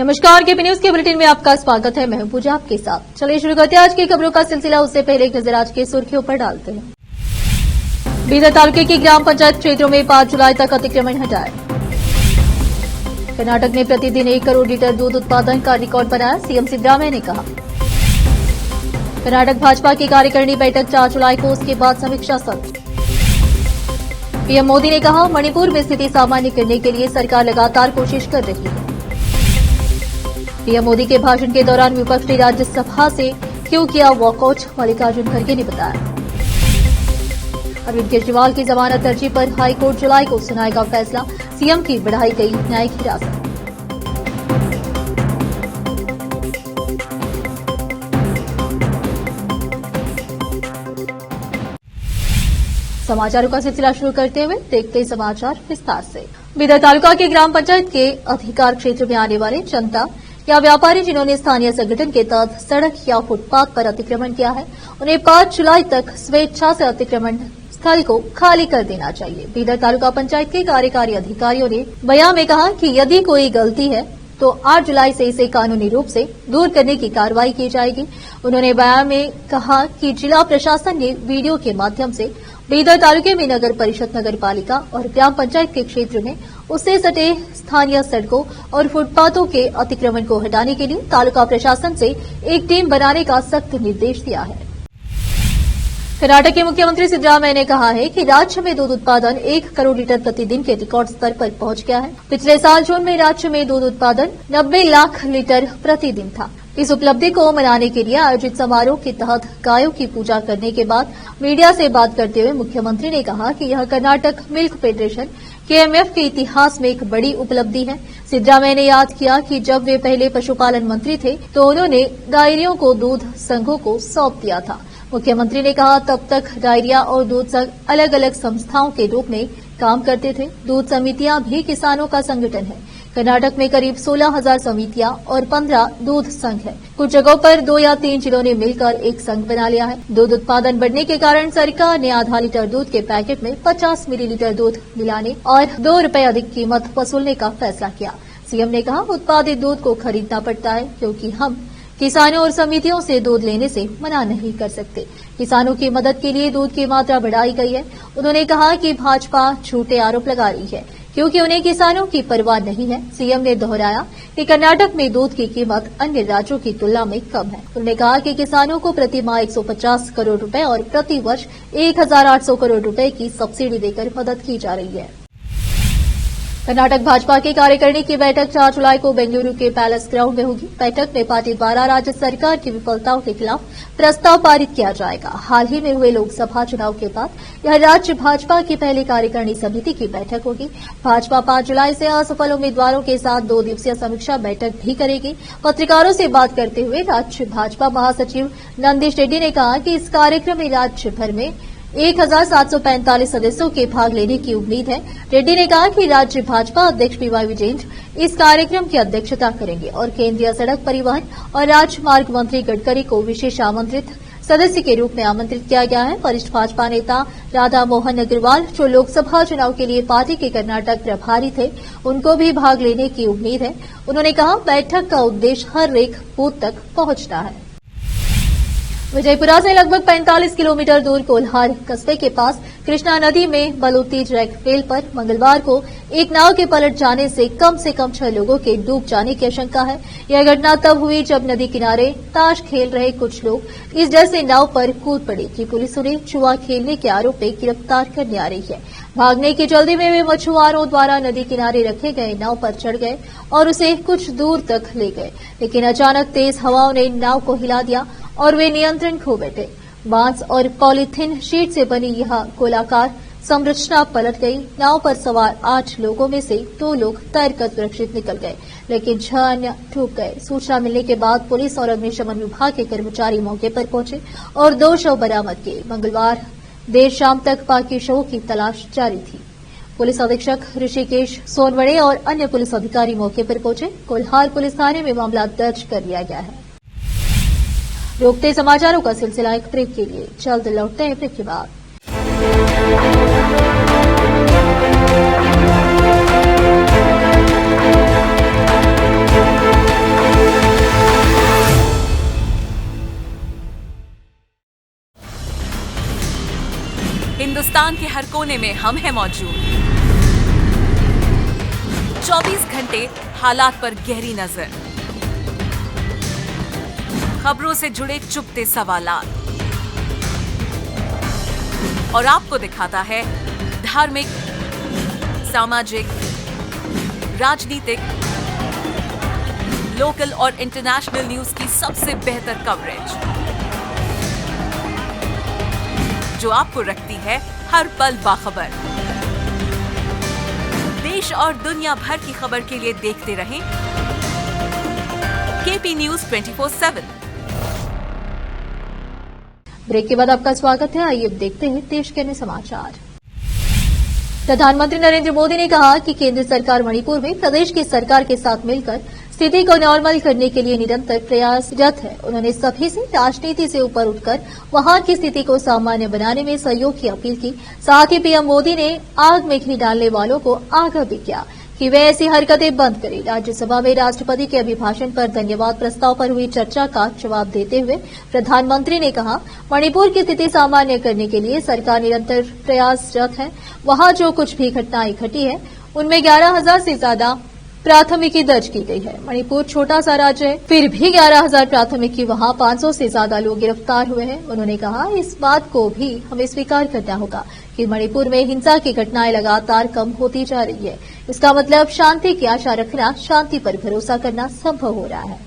नमस्कार, KP news के bulletin में आपका स्वागत है। मैं हूं पूजा आपके साथ। चलिए शुरू करते हैं आज की खबरों का सिलसिला। उससे पहले एक नजर आज की सुर्खियों पर डालते हैं। बीदर तालुके की ग्राम पंचायत क्षेत्रों में 5 जुलाई तक अतिक्रमण हटाए। कर्नाटक ने प्रतिदिन 1 करोड़ लीटर दूध उत्पादन का रिकॉर्ड बनाया, सीएम सिद्धरामैया ने कहा। कर्नाटक भाजपा की कार्यकारिणी बैठक 4 जुलाई को, उसके बाद समीक्षा सत्र। पीएम मोदी ने कहा, मणिपुर में स्थिति सामान्य करने के लिए सरकार लगातार कोशिश कर रही है। पीएम मोदी के भाषण के दौरान विपक्ष ने राज्यसभा से क्यों किया वॉकआउट, मल्लिकार्जुन खड़गे ने बताया। अरविंद केजरीवाल की जमानत अर्जी पर हाईकोर्ट जुलाई को सुनाएगा फैसला, सीएम की बढ़ाई गई न्यायिक हिरासत। समाचारों का सिलसिला शुरू करते हुए देखते हैं समाचार विस्तार से। बीदर तालुका के ग्राम पंचायत के अधिकार क्षेत्र में आने वाले जनता या व्यापारी जिन्होंने स्थानीय संगठन के तहत सड़क या फुटपाथ पर अतिक्रमण किया है, उन्हें 5 जुलाई तक स्वेच्छा से अतिक्रमण स्थल को खाली कर देना चाहिए। बीदर तालुका पंचायत के कार्यकारी अधिकारियों ने बयान में कहा कि यदि कोई गलती है तो 8 जुलाई से इसे कानूनी रूप से दूर करने की कार्रवाई की जाएगी। उन्होंने बयान में कहा कि जिला प्रशासन ने वीडियो के माध्यम से बीदर तालुके में नगर परिषद, नगर पालिका और ग्राम पंचायत के क्षेत्र में उससे सटे स्थानीय सड़कों और फुटपाथों के अतिक्रमण को हटाने के लिए तालुका प्रशासन से एक टीम बनाने का सख्त निर्देश दिया है। कर्नाटक के मुख्यमंत्री सिद्धरामैया ने कहा है कि राज्य में दूध उत्पादन 1 करोड़ लीटर प्रतिदिन के रिकॉर्ड स्तर पर पहुंच गया है। पिछले साल जून में राज्य में दूध उत्पादन 90 लाख लीटर प्रतिदिन था। इस उपलब्धि को मनाने के लिए आयोजित समारोह के तहत गायों की पूजा करने के बाद मीडिया से बात करते हुए मुख्यमंत्री ने कहा कि यह कर्नाटक मिल्क फेडरेशन केएमएफ के इतिहास में एक बड़ी उपलब्धि है। सिद्धरामैया ने याद किया कि जब वे पहले पशुपालन मंत्री थे तो उन्होंने डायरियों को दूध संघों को सौंप दिया था। मुख्यमंत्री ने कहा, तब तक डायरिया और दूध संघ अलग अलग संस्थाओं के रूप में काम करते थे। दूध समितियां भी किसानों का संगठन है। कर्नाटक में करीब 16,000 समितियां और 15 दूध संघ है। कुछ जगहों पर 2 या 3 जिलों ने मिलकर एक संघ बना लिया है। दूध उत्पादन बढ़ने के कारण सरकार ने आधा लीटर दूध के पैकेट में 50 मिलीलीटर दूध मिलाने और 2 रुपए अधिक कीमत वसूलने का फैसला किया। सीएम ने कहा, उत्पादित दूध को खरीदना पड़ता है क्योंकि हम किसानों और समितियों से दूध लेने से मना नहीं कर सकते। किसानों की मदद के लिए दूध की मात्रा बढ़ाई गई है। उन्होंने कहा कि भाजपा झूठे आरोप लगा रही है क्योंकि उन्हें किसानों की परवाह नहीं है। सीएम ने दोहराया कि कर्नाटक में दूध की कीमत अन्य राज्यों की तुलना में कम है। उन्होंने कहा कि किसानों को प्रति माह 150 करोड़ रुपए और प्रति वर्ष 1,800 करोड़ रुपए की सब्सिडी देकर मदद की जा रही है। कर्नाटक भाजपा की कार्यकारिणी की बैठक 4 जुलाई को बेंगलुरु के पैलेस ग्राउंड में होगी। बैठक में पार्टी द्वारा राज्य सरकार की विफलताओं के खिलाफ प्रस्ताव पारित किया जाएगा। हाल ही में हुए लोकसभा चुनाव के बाद यह राज्य भाजपा की पहली कार्यकारिणी समिति की बैठक होगी। भाजपा 5 जुलाई से असफल उम्मीदवारों के साथ 2 दिवसीय समीक्षा बैठक भी करेगी। पत्रकारों से बात करते हुए राज्य भाजपा महासचिव नंदीश रेड्डी ने कहा कि इस कार्यक्रम में राज्य भर में 1,745 सदस्यों के भाग लेने की उम्मीद है। रेड्डी ने कहा कि राज्य भाजपा अध्यक्ष पीवाई विजयेंद्र इस कार्यक्रम की अध्यक्षता करेंगे और केंद्रीय सड़क परिवहन और राजमार्ग मंत्री गडकरी को विशेष आमंत्रित सदस्य के रूप में आमंत्रित किया गया है। वरिष्ठ भाजपा नेता राधा मोहन अग्रवाल, जो लोकसभा चुनाव के लिए पार्टी के कर्नाटक प्रभारी थे, उनको भी भाग लेने की उम्मीद है। उन्होंने कहा, बैठक का उद्देश्य हर एक बूथ तक पहुंचना है। विजयपुरा से लगभग 45 किलोमीटर दूर कोल्हार कस्बे के पास कृष्णा नदी में बलूती रेल पर मंगलवार को एक नाव के पलट जाने से कम 6 लोगों के डूब जाने की आशंका है। यह घटना तब हुई जब नदी किनारे ताश खेल रहे कुछ लोग इस डर से नाव पर कूद पड़े कि पुलिस उन्हें जुआ खेलने के आरोप में गिरफ्तार करने आ रही है। भागने की जल्दी में वे मछुआरों द्वारा नदी किनारे रखे गए नाव पर चढ़ गए और उसे कुछ दूर तक ले गए, लेकिन अचानक तेज हवाओं ने नाव को हिला दिया और वे नियंत्रण खो बैठे। बांस और पॉलीथीन शीट से बनी यह गोलाकार संरचना पलट गई। नाव पर सवार 8 लोगों में से 2 लोग तैरकर सुरक्षित निकल गए, लेकिन 6 अन्य डूब गए। सूचना मिलने के बाद पुलिस और अग्निशमन विभाग के कर्मचारी मौके पर पहुंचे और 2 शव बरामद किए। मंगलवार देर शाम तक बाकी शवों की तलाश जारी थी। पुलिस अधीक्षक ऋषिकेश सोनवड़े और अन्य पुलिस अधिकारी मौके पर पहुंचे। कोल्हार पुलिस थाने में मामला दर्ज कर लिया गया है। रोकते समाचारों का सिलसिला एक ब्रेक के लिए, जल्द लौटते हैं ब्रेक के बाद। हिंदुस्तान के हर कोने में हम हैं मौजूद। 24 घंटे हालात पर गहरी नजर, खबरों से जुड़े चुपते सवालात, और आपको दिखाता है धार्मिक, सामाजिक, राजनीतिक, लोकल और इंटरनेशनल न्यूज की सबसे बेहतर कवरेज, जो आपको रखती है हर पल बाखबर। देश और दुनिया भर की खबर के लिए देखते रहें केपी न्यूज 24/7। ब्रेक के बाद आपका स्वागत है। आइए अब देखते हैं देश के अन्य समाचार। प्रधानमंत्री नरेंद्र मोदी ने कहा कि केंद्र सरकार मणिपुर में प्रदेश की सरकार के साथ मिलकर स्थिति को नॉर्मल करने के लिए निरंतर प्रयासरत है। उन्होंने सभी से राजनीति से ऊपर उठकर वहां की स्थिति को सामान्य बनाने में सहयोग की अपील की। साथ ही पीएम मोदी ने आग में घी डालने वालों को आगाह भी किया कि वे ऐसी हरकतें बंद करें। राज्यसभा में राष्ट्रपति के अभिभाषण पर धन्यवाद प्रस्ताव पर हुई चर्चा का जवाब देते हुए प्रधानमंत्री ने कहा, मणिपुर की स्थिति सामान्य करने के लिए सरकार निरंतर प्रयासरत है। वहां जो कुछ भी घटनाएं घटी है उनमें 11,000 से ज्यादा प्राथमिकी दर्ज की गई है। मणिपुर छोटा सा राज्य है, फिर भी 11,000 प्राथमिकी, वहां 500 से ज्यादा लोग गिरफ्तार हुए हैं। उन्होंने कहा, इस बात को भी हमें स्वीकार करना होगा कि मणिपुर में हिंसा की घटनाएं लगातार कम होती जा रही है। इसका मतलब शांति की आशा रखना, शांति पर भरोसा करना संभव हो रहा है।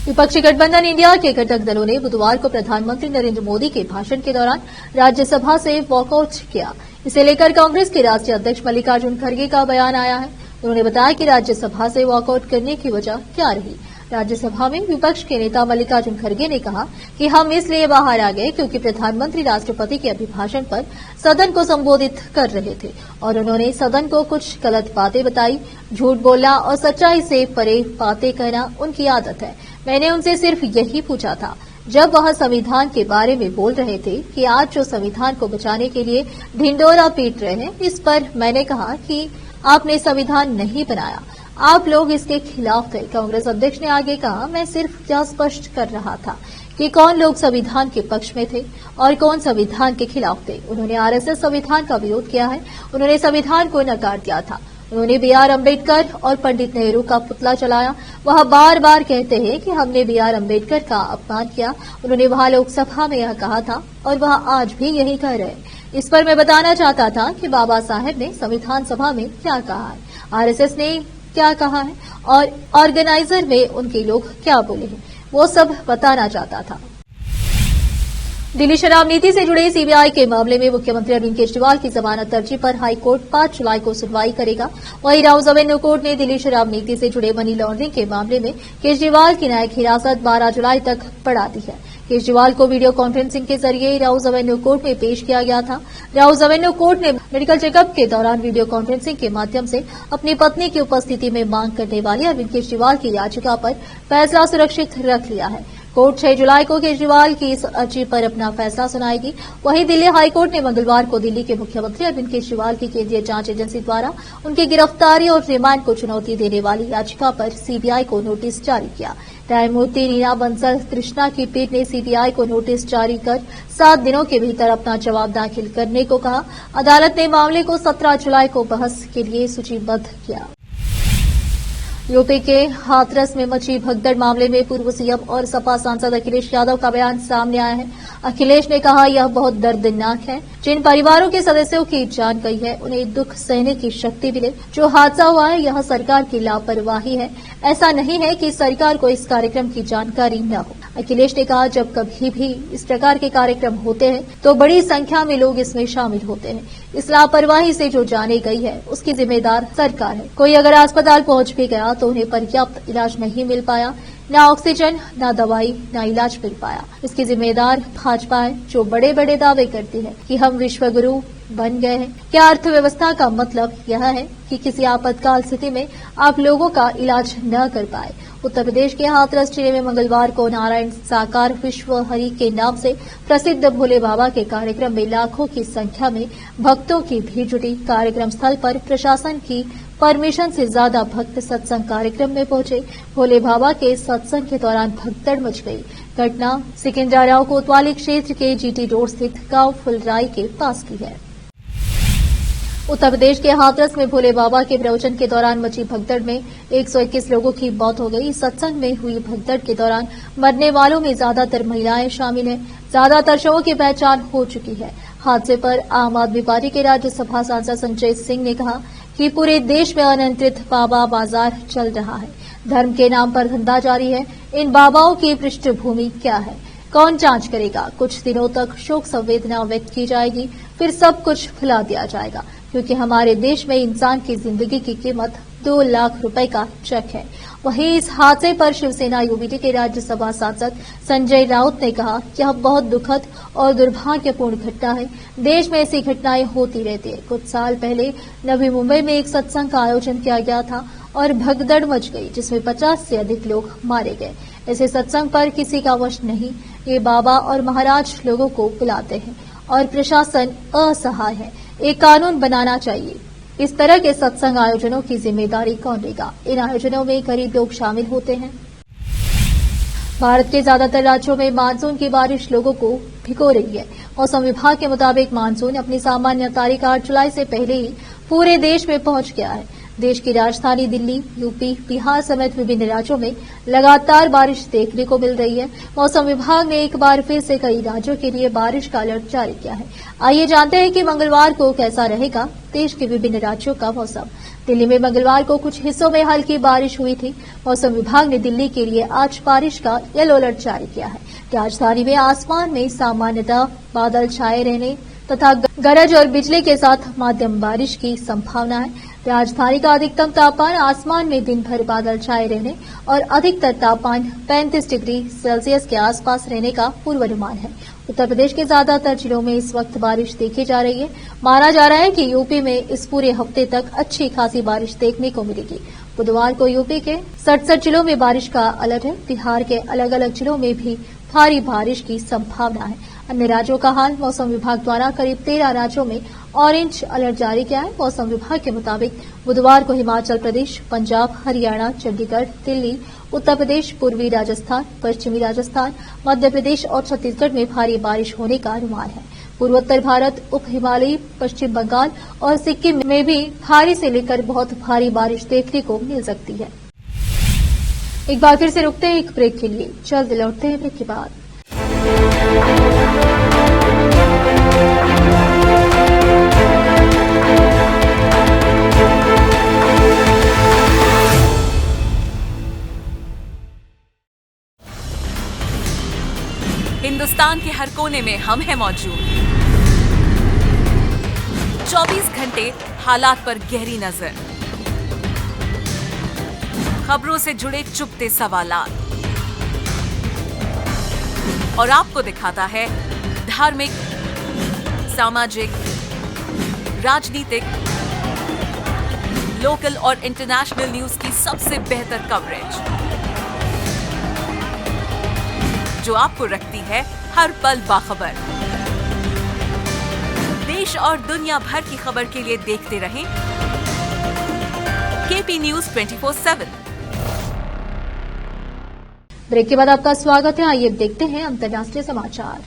विपक्षी गठबंधन इंडिया के घटक दलों ने बुधवार को प्रधानमंत्री नरेंद्र मोदी के भाषण के दौरान राज्यसभा से वॉकआउट किया। इसे लेकर कांग्रेस के राष्ट्रीय अध्यक्ष मल्लिकार्जुन खड़गे का बयान आया है। उन्होंने बताया कि राज्यसभा से वॉकआउट करने की वजह क्या रही। राज्यसभा में विपक्ष के नेता मल्लिकार्जुन खड़गे ने कहा कि हम इसलिए बाहर आ गए क्योंकि प्रधानमंत्री राष्ट्रपति के अभिभाषण पर सदन को संबोधित कर रहे थे और उन्होंने सदन को कुछ गलत बातें बताई। झूठ बोलना और सच्चाई से परे बातें कहना उनकी आदत है। मैंने उनसे सिर्फ यही पूछा था जब वह संविधान के बारे में बोल रहे थे कि आज जो संविधान को बचाने के लिए ढिंडोरा पीट रहे हैं, इस पर मैंने कहा कि आपने संविधान नहीं बनाया, आप लोग इसके खिलाफ थे। कांग्रेस अध्यक्ष ने आगे कहा, मैं सिर्फ यह स्पष्ट कर रहा था कि कौन लोग संविधान के पक्ष में थे और कौन संविधान के खिलाफ थे। उन्होंने आरएसएस संविधान का विरोध किया है, उन्होंने संविधान को नकार दिया था। उन्होंने बीआर अम्बेडकर और पंडित नेहरू का पुतला चलाया। वह बार बार कहते हैं कि हमने बीआर अम्बेडकर का अपमान किया। उन्होंने वहां लोकसभा में यह कहा था और वह आज भी यही कह रहे हैं। इस पर मैं बताना चाहता था कि बाबा साहेब ने संविधान सभा में क्या कहा है, आरएसएस ने क्या कहा है और ऑर्गेनाइजर में उनके लोग क्या बोले हैं, वो सब बताना चाहता था। दिल्ली शराब नीति से जुड़े सीबीआई के मामले में मुख्यमंत्री अरविंद केजरीवाल की जमानत अर्जी पर हाईकोर्ट 5 जुलाई को सुनवाई करेगा। वहीं राउज एवेन्यू कोर्ट ने दिल्ली शराब नीति से जुड़े मनी लॉन्ड्रिंग के मामले में केजरीवाल की न्यायिक हिरासत 12 जुलाई तक बढ़ा दी है। केजरीवाल को वीडियो कॉन्फ्रेंसिंग के जरिए राउज एवेन्यू कोर्ट में पेश किया गया था। राउज एवेन्यू कोर्ट ने मेडिकल चेकअप के दौरान वीडियो कॉन्फ्रेंसिंग के माध्यम से अपनी पत्नी की उपस्थिति में मांग करने वाली अरविंद केजरीवाल की याचिका पर फैसला सुरक्षित रख लिया है। कोर्ट 6 जुलाई को केजरीवाल की इस अर्जी पर अपना फैसला सुनाएगी। वहीं दिल्ली हाईकोर्ट ने मंगलवार को दिल्ली के मुख्यमंत्री अरविंद केजरीवाल की केंद्रीय जांच एजेंसी द्वारा उनकी गिरफ्तारी और रिमांड को चुनौती देने वाली याचिका पर सीबीआई को नोटिस जारी किया। न्यायमूर्ति नीना बंसल कृष्णा की पीठ ने सीबीआई को नोटिस जारी कर 7 दिनों के भीतर अपना जवाब दाखिल करने को कहा। अदालत ने मामले को 17 जुलाई को बहस के लिए सूचीबद्ध किया। यूपी के हाथरस में मची भगदड़ मामले में पूर्व सीएम और सपा सांसद अखिलेश यादव का बयान सामने आया है। अखिलेश ने कहा, यह बहुत दर्दनाक है। जिन परिवारों के सदस्यों की जान गई है उन्हें दुख सहने की शक्ति मिले। जो हादसा हुआ है यह सरकार की लापरवाही है। ऐसा नहीं है कि सरकार को इस कार्यक्रम की जानकारी न हो। अखिलेश ने कहा, जब कभी भी इस प्रकार के कार्यक्रम होते हैं तो बड़ी संख्या में लोग इसमें शामिल होते हैं। इस लापरवाही से जो जाने गई है उसकी जिम्मेदार सरकार है। कोई अगर अस्पताल पहुंच भी गया तो उन्हें पर्याप्त इलाज नहीं मिल पाया, न ऑक्सीजन, न दवाई, न इलाज मिल पाया। इसकी जिम्मेदार भाजपा है जो बड़े बड़े दावे करती है कि हम विश्वगुरु बन गए हैं। क्या अर्थव्यवस्था का मतलब यह है कि किसी आपातकाल स्थिति में आप लोगों का इलाज न कर पाए। उत्तर प्रदेश के हाथरस जिले में मंगलवार को नारायण साकार विश्व हरि के नाम से प्रसिद्ध भोले बाबा के कार्यक्रम में लाखों की संख्या में भक्तों की भीड़ जुटी। कार्यक्रम स्थल पर प्रशासन की परमिशन से ज्यादा भक्त सत्संग कार्यक्रम में पहुंचे। भोले बाबा के सत्संग के दौरान भगदड़ मच गई। घटना सिकंदराव कोतवाली क्षेत्र के जीटी रोड स्थित गांव फुलराई के पास की है। उत्तर प्रदेश के हाथरस में भोले बाबा के प्रवचन के दौरान मची भगदड़ में 121 लोगों की मौत हो गई। इस सत्संग में हुई भगदड़ के दौरान मरने वालों में ज्यादातर महिलाएं शामिल हैं। ज्यादातर शवों की पहचान हो चुकी है। हादसे पर आम आदमी पार्टी के राज्यसभा सांसद संजय सिंह ने कहा कि पूरे देश में अनियंत्रित बाबा बाजार चल रहा है। धर्म के नाम पर धंधा जारी है। इन बाबाओं की पृष्ठभूमि क्या है, कौन जांच करेगा? कुछ दिनों तक शोक संवेदना व्यक्त की जाएगी, फिर सब कुछ भुला दिया जाएगा, क्योंकि हमारे देश में इंसान की जिंदगी की कीमत 2 लाख रुपए का चेक है। वहीं इस हादसे पर शिवसेना यूबीटी के राज्यसभा सांसद संजय राउत ने कहा कि यह बहुत दुखद और दुर्भाग्यपूर्ण घटना है। देश में ऐसी घटनाएं होती रहती है। कुछ साल पहले नवी मुंबई में एक सत्संग का आयोजन किया गया था और भगदड़ मच गई, जिसमें 50 से अधिक लोग मारे गए। ऐसे सत्संग पर किसी का वश नहीं। ये बाबा और महाराज लोगों को बुलाते हैं और प्रशासन असहाय है। एक कानून बनाना चाहिए। इस तरह के सत्संग आयोजनों की जिम्मेदारी कौन लेगा? इन आयोजनों में गरीब लोग शामिल होते हैं। भारत के ज्यादातर राज्यों में मानसून की बारिश लोगों को भिगो रही है। मौसम विभाग के मुताबिक मानसून अपनी सामान्य तारीख 8 जुलाई से पहले ही पूरे देश में पहुंच गया है। देश की राजधानी दिल्ली, यूपी, बिहार समेत विभिन्न राज्यों में लगातार बारिश देखने को मिल रही है। मौसम विभाग ने एक बार फिर से कई राज्यों के लिए बारिश का अलर्ट जारी किया है। आइए जानते हैं कि मंगलवार को कैसा रहेगा देश के विभिन्न राज्यों का मौसम। दिल्ली में मंगलवार को कुछ हिस्सों में हल्की बारिश हुई थी। मौसम विभाग ने दिल्ली के लिए आज बारिश का येलो अलर्ट जारी किया है। राजधानी में आसमान में सामान्यतः बादल छाए रहने तथा गरज और बिजली के साथ मध्यम बारिश की संभावना है। राजधानी का अधिकतम तापमान आसमान में दिन भर बादल छाए रहने और अधिकतर तापमान 35 डिग्री सेल्सियस के आसपास रहने का पूर्वानुमान है। उत्तर प्रदेश के ज्यादातर जिलों में इस वक्त बारिश देखी जा रही है। माना जा रहा है कि यूपी में इस पूरे हफ्ते तक अच्छी खासी बारिश देखने को मिलेगी। बुधवार को यूपी के 67 जिलों में बारिश का अलर्ट है। बिहार के अलग अलग जिलों में भी भारी बारिश की संभावना है। अन्य राज्यों का हाल मौसम विभाग द्वारा करीब 13 राज्यों में ऑरेंज अलर्ट जारी किया है। मौसम विभाग के मुताबिक बुधवार को हिमाचल प्रदेश, पंजाब, हरियाणा, चंडीगढ़, दिल्ली, उत्तर प्रदेश, पूर्वी राजस्थान, पश्चिमी राजस्थान, मध्य प्रदेश और छत्तीसगढ़ में भारी बारिश होने का अनुमान है। पूर्वोत्तर भारत, उप हिमालयी, पश्चिम बंगाल और सिक्किम में भी भारी से लेकर बहुत भारी बारिश देखने को मिल सकती है। एक बार फिर से रुकते हैं एक ब्रेक के लिए, जल्द लौटते हैं ब्रेक के बाद। हिंदुस्तान के हर कोने में हम हैं मौजूद। 24 घंटे हालात पर गहरी नजर, खबरों से जुड़े चुपते सवालात और आपको दिखाता है धार्मिक, सामाजिक, राजनीतिक, लोकल और इंटरनेशनल न्यूज की सबसे बेहतर कवरेज, जो आपको रखती है हर पल बाखबर। देश और दुनिया भर की खबर के लिए देखते रहें केपी न्यूज 24/7। ब्रेक के बाद आपका स्वागत है। आइए देखते हैं अंतर्राष्ट्रीय समाचार।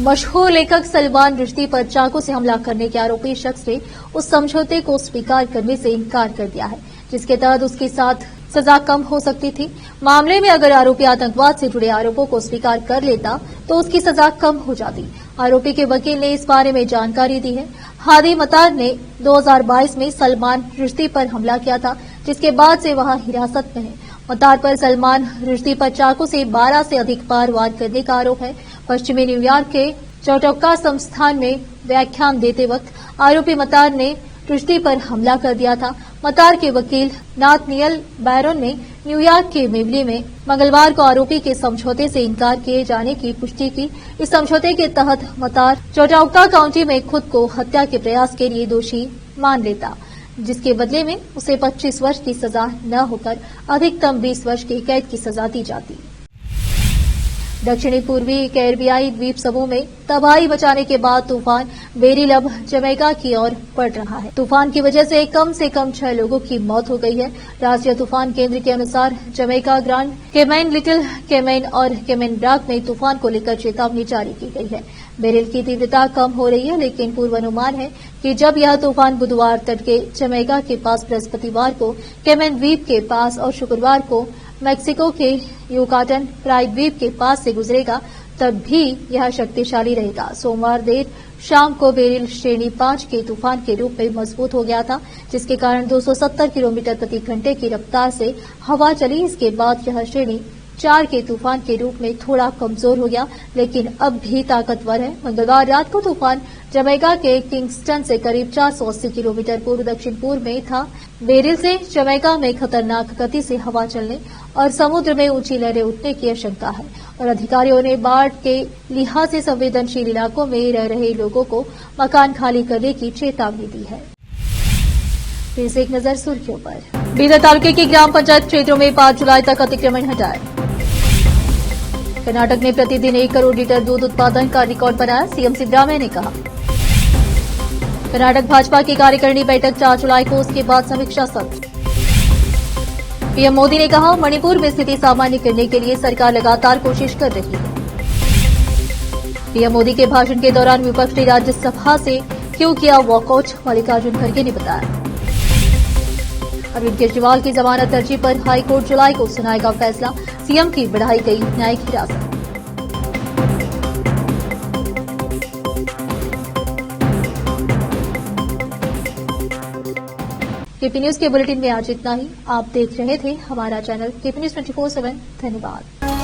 मशहूर लेखक सलमान रुश्दी पर चाकू से हमला करने के आरोपी शख्स ने उस समझौते को स्वीकार करने से इनकार कर दिया है जिसके तहत उसके साथ सजा कम हो सकती थी। मामले में अगर आरोपी आतंकवाद से जुड़े आरोपों को स्वीकार कर लेता तो उसकी सजा कम हो जाती। आरोपी के वकील ने इस बारे में जानकारी दी है। हादी मतार ने 2022 में सलमान रुश्दी पर हमला किया था, जिसके बाद से वह हिरासत में है। मतार पर सलमान रुश्दी पर चाकू से 12 से अधिक बार वार करने का आरोप है। पश्चिमी न्यूयॉर्क के चौटक्का संस्थान में व्याख्यान देते वक्त आरोपी मतार ने रुश्दी पर हमला कर दिया था। मतार के वकील नाथनियल बैरन ने न्यूयॉर्क के मेवली में मंगलवार को आरोपी के समझौते से इनकार किए जाने की पुष्टि की। इस समझौते के तहत मतार चौटक्का काउंटी में खुद को हत्या के प्रयास के लिए दोषी मान लेता, जिसके बदले में उसे 25 वर्ष की सजा न होकर अधिकतम 20 वर्ष की कैद की सजा दी जाती। दक्षिणी पूर्वी कैरिबियाई द्वीप समूह में तबाही मचाने के बाद तूफान बेरिल अब जमैका की ओर बढ़ रहा है। तूफान की वजह से कम 6 लोगों की मौत हो गई है। राष्ट्रीय तूफान केंद्र के अनुसार Jamaica, Grand Cayman, Little Cayman और केमैन ब्राक में तूफान को लेकर चेतावनी जारी की गई है। बेरिल की तीव्रता कम हो रही है, लेकिन पूर्वानुमान है कि जब यह तूफान बुधवार तड़के जमैका के पास, बृहस्पतिवार को केमैन द्वीप के पास और शुक्रवार को मैक्सिको के युकाटन प्रायद्वीप के पास से गुजरेगा, तब भी यह शक्तिशाली रहेगा। सोमवार देर शाम को बेरिल श्रेणी 5 के तूफान के रूप में मजबूत हो गया था, जिसके कारण 270 किलोमीटर प्रति घंटे की रफ्तार से हवा चली। इसके बाद यह श्रेणी 4 के तूफान के रूप में थोड़ा कमजोर हो गया, लेकिन अब भी ताकतवर है। मंगलवार रात को तूफान जमैका के किंगस्टन से करीब 480 किलोमीटर पूर्व दक्षिण पूर्व में था। बेरिल से जमैका में खतरनाक गति से हवा चलने और समुद्र में ऊंची लहरें उठने की आशंका है और अधिकारियों ने बाढ़ के लिहाज से संवेदनशील इलाकों में रह रहे लोगों को मकान खाली करने की चेतावनी दी है। फिर से एक नजर सुर्खियों पर। बीदर तालुके की ग्राम पंचायत क्षेत्रों में 5 जुलाई तक अतिक्रमण हटाए। कर्नाटक ने प्रतिदिन 1 करोड़ लीटर दूध उत्पादन का रिकॉर्ड बनाया, सीएम सिद्धरामैया ने कहा। कर्नाटक भाजपा की कार्यकारिणी बैठक 4 जुलाई को, उसके बाद समीक्षा सत्र। पीएम मोदी ने कहा, मणिपुर में स्थिति सामान्य करने के लिए सरकार लगातार कोशिश कर रही है। पीएम मोदी के भाषण के दौरान विपक्ष ने राज्यसभा से क्यों किया वॉकआउट, मल्लिकार्जुन खड़गे ने बताया। अरविंद केजरीवाल की जमानत अर्जी पर हाईकोर्ट जुलाई को सुनाएगा फैसला, सीएम की बढ़ाई गई न्यायिक हिरासत। केपी न्यूज के बुलेटिन में आज इतना ही। आप देख रहे थे हमारा चैनल केपी न्यूज 24/7। धन्यवाद।